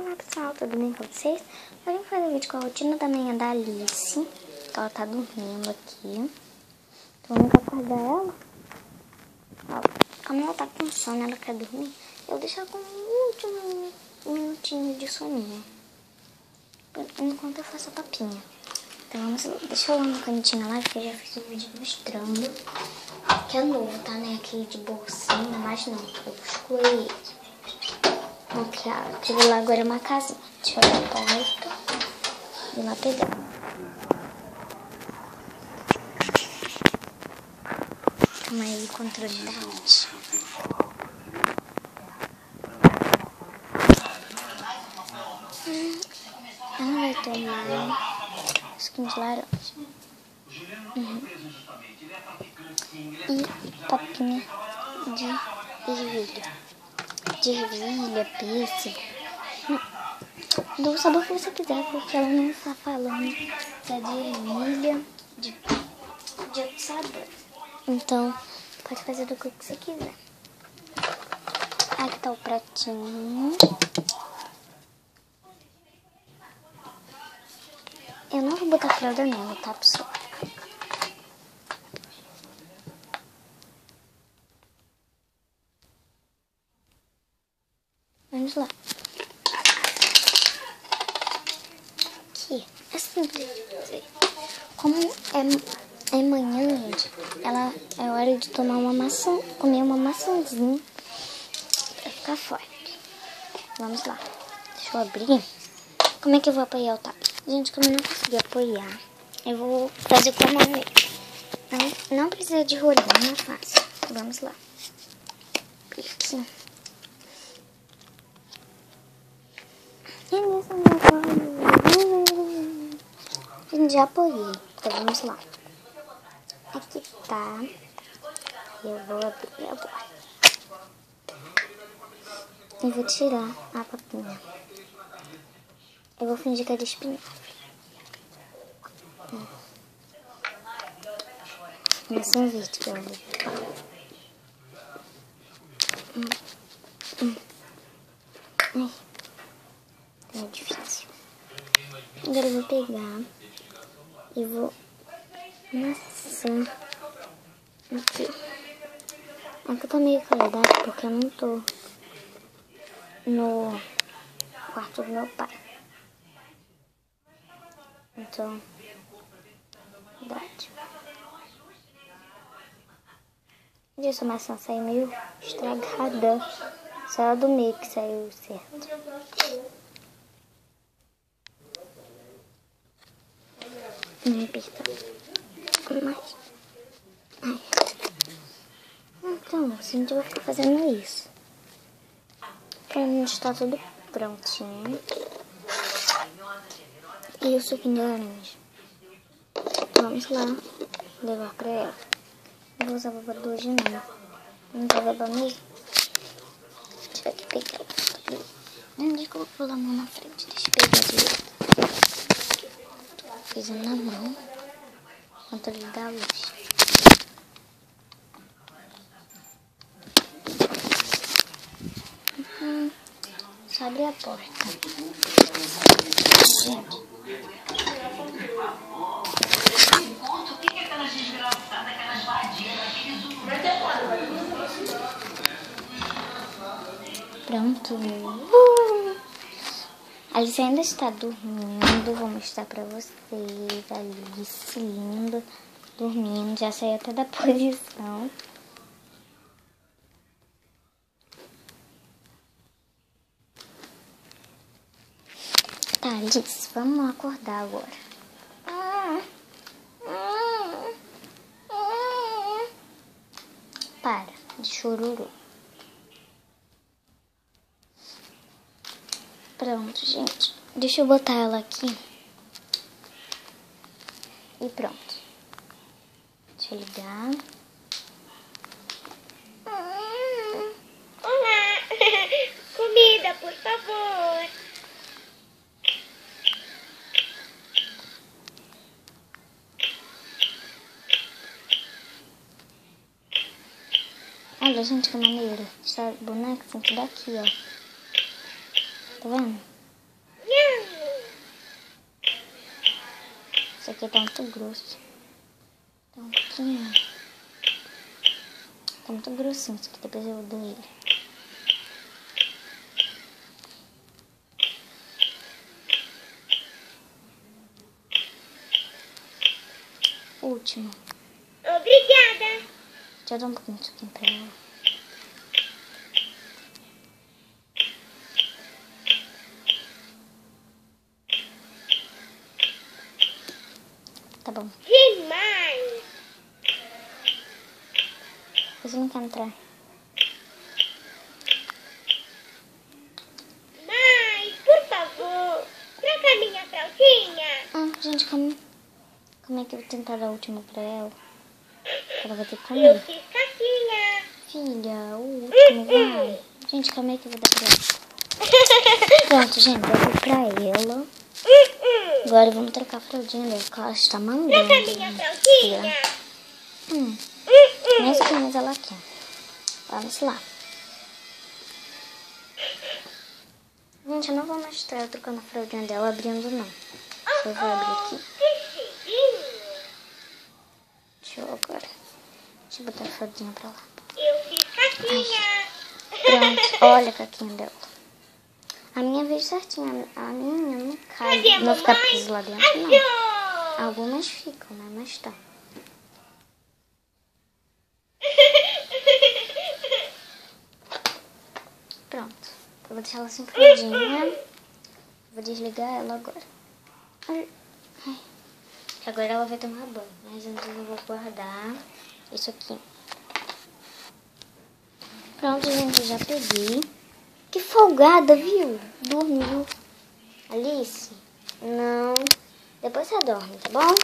Olá pessoal, tudo bem com vocês? Eu vim fazer um vídeo com a rotina da manhã da Alice. Ela tá dormindo aqui. Então vamos acordar ela. Ó, como ela tá com sono, ela quer dormir, eu deixo ela com um último minutinho de soninho, enquanto eu faço a papinha. Então vamos, deixa eu lá no cantinho lá, que eu já fiz um vídeo mostrando. Que é novo, tá, né? Aquele de bolsinha, mas não, eu excluí ele. Porque aquele lá agora é uma casinha. Deixa eu ir na porta e lá pegar. Calma aí, controle da arte. Ela vai tomar suquinho de laranja. E papinha de ervilha. De ervilha, pêssego. Do sabor que você quiser, porque ela não está falando se é de ervilha, de outro sabor. Então, pode fazer do que você quiser. Aqui tá o pratinho. Eu não vou botar fralda nela, tá, pessoal? Vamos lá. Aqui, é simples. Como é manhã, gente, é hora de tomar uma maçã, comer uma maçãzinha pra ficar forte. Vamos lá. Deixa eu abrir. Como é que eu vou apoiar o tablet? Gente, como eu não consegui apoiar, eu vou fazer com a mão mesmo. Não precisa de rolinho, é fácil. Vamos lá. Aqui. Gente, já apoiei. Então vamos lá. Aqui tá. Eu vou abrir agora. E vou tirar a papinha. Eu vou fingir que é de espinafre. Maçã verde que eu vou. Ai, é difícil. Agora eu vou pegar e vou maçã aqui. Aqui eu tô meio caledade porque eu não tô no quarto do meu pai. Então, verdade. E essa maçã saiu meio estragada. Só a do meio que saiu certo. Não aperta mais. Ai. Então, gente, eu vou ficar fazendo isso. Então, está tudo prontinho. E o suquinho de laranja. Vamos lá levar pra ela. Não vou usar babado hoje não. Não vai babar mesmo? Deixa eu aqui pegar. Onde é que eu vou pôr a mão na frente? Deixa eu pegar direito. Fiz na mão. Controle da luz. Só abrir a porta. Gente. Pronto. A Alice ainda está dormindo. Vou mostrar pra vocês. A Alice linda. Dormindo. Já saiu até da posição. Tá, Alice, vamos acordar agora. Para de chororô. Pronto, gente. Deixa eu botar ela aqui. E pronto. Deixa eu ligar. Comida, por favor. Olha, gente, que maneira. Essa boneca tem que dar aqui, ó. Tá vendo? aqui tá muito grosso. Tá um pouquinho. Tá muito grossinho isso aqui, depois eu dou ele. Último. Obrigada. Deixa eu dar um pouquinho disso aqui pra ela. Tá bom. Demais. Você não quer entrar? Mas, por favor, troca a minha fraldinha. Gente, como é que eu vou tentar dar a última pra ela? Ela vai ter que Eu comer. fiz caquinha. Filha, o último, vai. Gente, calma aí que eu vou dar pra ela. Pronto, gente, eu dei pra ela. Agora vamos trocar a fraldinha dela, que ela está mandando. Troca a minha fraldinha. Mesmo que mais ela quer. Vamos lá. Gente, eu não vou mostrar eu trocando a fraldinha dela abrindo, não. Eu vou abrir aqui. Que cheirinho. Deixa eu agora. Deixa eu botar a fraldinha pra lá. Eu fiz caquinha. Pronto, olha a caquinha dela. A minha veio certinha. A minha não cai. Cadê a Não fica mamãe? preso lá dentro, não. Achou. Algumas ficam, né? Mas tá. Pronto. Eu vou deixar ela assim fraldinha. Vou desligar ela agora. Ai. Agora ela vai tomar banho. Mas antes eu vou guardar isso aqui. Pronto, gente. Eu já peguei. Que folgada, viu? Dormiu. Alice? Não. Depois você dorme, tá bom?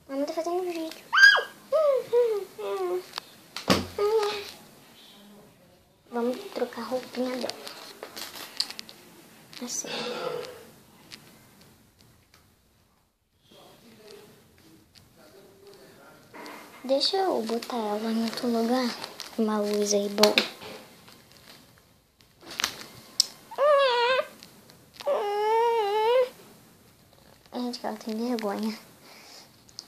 Mamãe tá fazendo vídeo. Vamos trocar a roupinha dela. Assim. Deixa eu botar ela em outro lugar. Uma luz aí boa. Gente, que ela tem vergonha.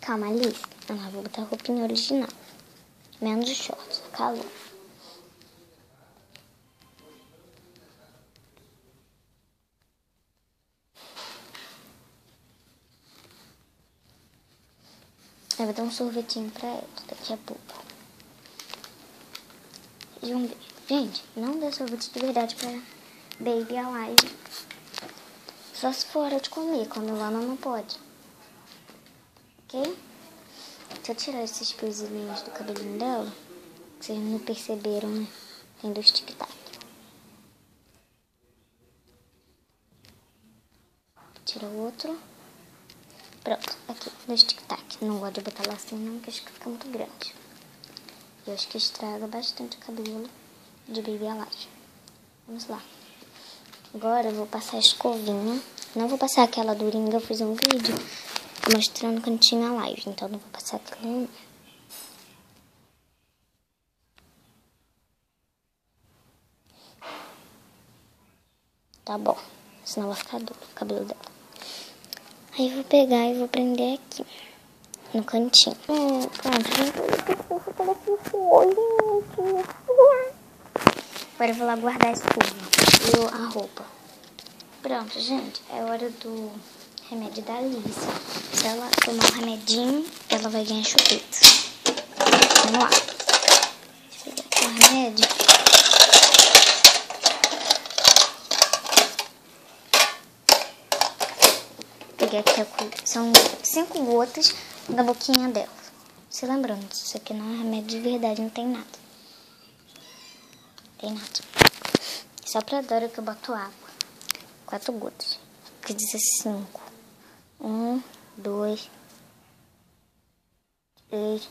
Calma, Alice. Eu não vou botar a roupinha original. Menos o short. Calor. Eu vou dar um sorvetinho pra ela daqui a pouco. E um beijo. Gente, não dê sorvete de verdade pra Baby Alive. Só se for hora de comer. Quando lá não pode. Ok? Deixa eu tirar esses pezinhos do cabelinho dela. Vocês não perceberam, né? Tem dois tic-tac. Tira o outro. Pronto, aqui, dois tic-tac. Não gosto de botar lá assim não, porque acho que fica muito grande. Eu acho que estraga bastante o cabelo de Baby Alive. Vamos lá. Agora eu vou passar a escovinha. Não vou passar aquela durinha, eu fiz um vídeo mostrando quando tinha live. Então não vou passar aquela. Tá bom, senão vai ficar duro o cabelo dela. Aí eu vou pegar e vou prender aqui, no cantinho. Pronto, gente. Agora eu vou lá guardar a escova e a roupa. Pronto, gente, é hora do remédio da Alice. Se ela tomar um remedinho, ela vai ganhar chupeta. Vamos lá. Deixa eu pegar aqui o remédio. Peguei aqui, são 5 gotas da boquinha dela. Se lembrando, isso aqui não é remédio de verdade, não tem nada. Tem nada. Só pra Dora que eu boto água. 4 gotas. Quer dizer 5. 1, 2, 3,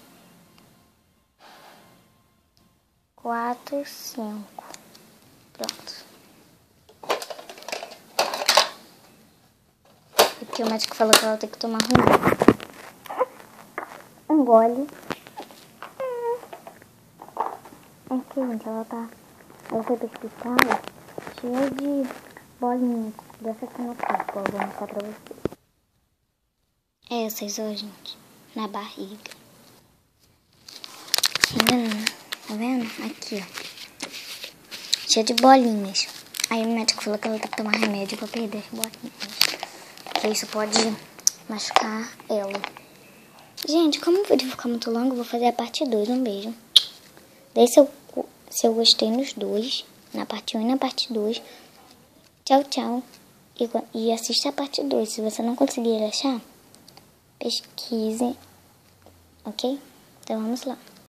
4, 5. Pronto. Porque o médico falou que ela tem que tomar remédio. Engole. Aqui, gente, ela foi pro hospital cheia de bolinhas dessa aqui no corpo. Eu vou mostrar pra vocês. Essas, ó, gente. Na barriga. Tá vendo? Aqui, ó. Cheia de bolinhas. Aí o médico falou que ela tem que tomar remédio pra perder as bolinhas. Porque isso pode machucar ela. Gente, como o vídeo ficar muito longo, eu vou fazer a parte 2. Um beijo. Deixa se eu gostei nos dois. Na parte 1 e na parte 2. Tchau, tchau. E assista a parte 2. Se você não conseguir achar, pesquise. Ok? Então vamos lá.